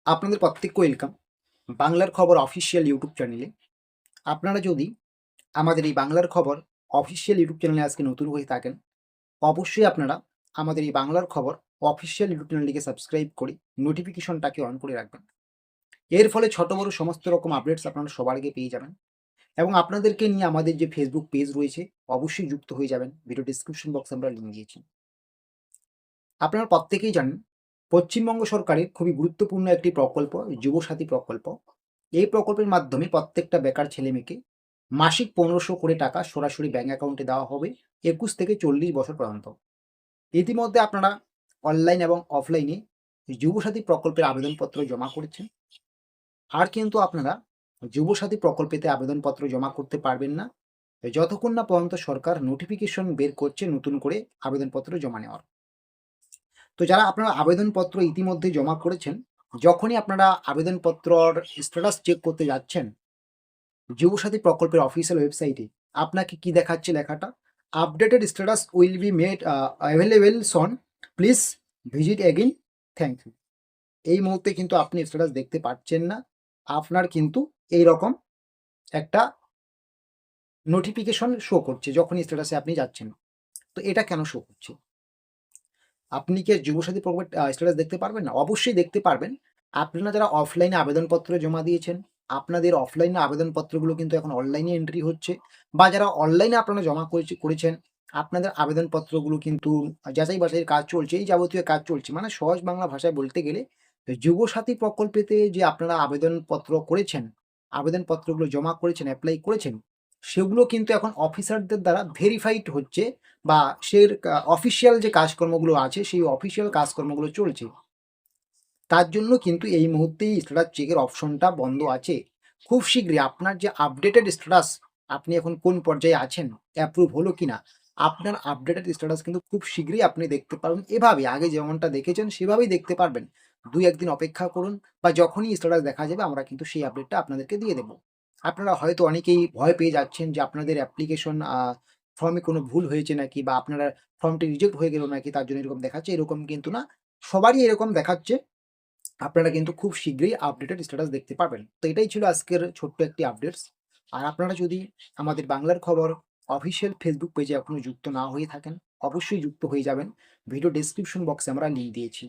আপনাদের প্রত্যেককে ওয়েলকাম বাংলার খবর অফিসিয়াল ইউটিউব চ্যানেলে। আপনারা যদি আমাদের এই বাংলার খবর অফিসিয়াল ইউটিউব চ্যানেলে আজকে নতুন হয়ে থাকেন, অবশ্যই আপনারা আমাদের এই বাংলার খবর অফিসিয়াল ইউটিউব চ্যানেলটিকে সাবস্ক্রাইব করে নোটিফিকেশনটাকে অন করে রাখবেন। এর ফলে ছোট বড় সমস্ত রকম আপডেটস আপনারা সবার আগে পেয়ে যাবেন এবং আপনাদেরকে নিয়ে আমাদের যে ফেসবুক পেজ রয়েছে অবশ্যই যুক্ত হয়ে যাবেন। ভিডিও ডিসক্রিপশন বক্সে আমরা লিঙ্ক দিয়েছি। আপনারা প্রত্যেকেই জানেন পশ্চিমবঙ্গ সরকারের খুবই গুরুত্বপূর্ণ একটি প্রকল্প যুবসাথী প্রকল্প। এই প্রকল্পের মাধ্যমে প্রত্যেকটা বেকার ছেলেমেয়েকে মাসিক 1500 করে টাকা সরাসরি ব্যাংক অ্যাকাউন্টে দেওয়া হবে 21 থেকে 40 বছর পর্যন্ত। ইতিমধ্যে আপনারা অনলাইন এবং অফলাইনে যুবসাথী প্রকল্পের আবেদনপত্র জমা করেছেন। আর কিন্তু আপনারা যুবসাথী প্রকল্পেতে আবেদনপত্র জমা করতে পারবেন না যতক্ষণ না পর্যন্ত সরকার নোটিফিকেশন বের করছে নতুন করে আবেদনপত্র জমা নেওয়ার। তো যারা আপনারা আবেদনপত্র ইতিমধ্যে জমা করেছেন, যখনই আপনারা আবেদনপত্রর স্ট্যাটাস চেক করতে যাচ্ছেন যুবসাথী প্রকল্পের অফিসিয়াল ওয়েবসাইটে, আপনাকে কি দেখাচ্ছে লেখাটা? Updated status will be made available soon, please visit again, thank you. এই মুহূর্তে কিন্তু আপনি স্ট্যাটাস দেখতে পাচ্ছেন না। আপনার কিন্তু এই রকম একটা নোটিফিকেশন শো করছে যখনই স্ট্যাটাসে আপনি যাচ্ছেন। তো এটা কেন শো করছে? আপনি কি যুবসাথী প্রকল্পের স্ট্যাটাস দেখতে পারবেন না? অবশ্যই দেখতে পারবেন। আপনারা যারা অফলাইনে আবেদনপত্র জমা দিয়েছেন, আপনাদের অফলাইনে আবেদনপত্রগুলো কিন্তু এখন অনলাইনে এন্ট্রি হচ্ছে, বা যারা অনলাইনে আপনারা জমা করেছেন, আপনাদের আবেদনপত্রগুলো কিন্তু যাচাই বাছাইয়ের কাজ চলছে, এই যাবতীয় কাজ চলছে। মানে সহজ বাংলা ভাষায় বলতে গেলে যুবসাথী প্রকল্পেতে যে আপনারা আবেদনপত্র করেছেন, আবেদনপত্রগুলো জমা করেছেন, এপ্লাই করেছেন, সেগুলো কিন্তু এখন অফিসারদের দ্বারা ভেরিফাইড হচ্ছে, বা অফিসিয়াল যে কাজকর্মগুলো আছে সেই অফিসিয়াল কাজকর্মগুলো চলছে। তার জন্য কিন্তু এই মুহূর্তেই স্ট্যাটাস চেকের অপশনটা বন্ধ আছে। খুব শীঘ্রই আপনার যে আপডেটেড স্ট্যাটাস, আপনি এখন কোন পর্যায়ে আছেন, অ্যাপ্রুভ হলো কিনা, আপনার আপডেটেড স্ট্যাটাস কিন্তু খুব শীঘ্রই আপনি দেখতে পারবেন। এভাবে আগে যেমনটা দেখেছেন সেভাবেই দেখতে পারবেন। 2-1 দিন অপেক্ষা করুন, বা যখনই স্ট্যাটাস দেখা যাবে আমরা কিন্তু সেই আপডেটটা আপনাদেরকে দিয়ে দেব। আপনারা হয়তো অনেকেই ভয় পেয়ে যাচ্ছেন যে আপনাদের অ্যাপ্লিকেশন ফর্মে কোনো ভুল হয়েছে নাকি, বা আপনারা ফর্মটি রিজেক্ট হয়ে গেল নাকি, তার জন্য এরকম দেখাচ্ছে। এরকম কিন্তু না, সবারই এরকম দেখাচ্ছে। আপনারা কিন্তু খুব শীঘ্রই আপডেটেড স্ট্যাটাস দেখতে পাবেন। তো এটাই ছিল আজকের ছোট্ট একটি আপডেটস। আর আপনারা যদি আমাদের বাংলার খবর অফিসিয়াল ফেসবুক পেজে এখনো যুক্ত না হয়ে থাকেন, অবশ্যই যুক্ত হয়ে যাবেন। ভিডিও ডেসক্রিপশন বক্সে আমরা লিঙ্ক দিয়েছি।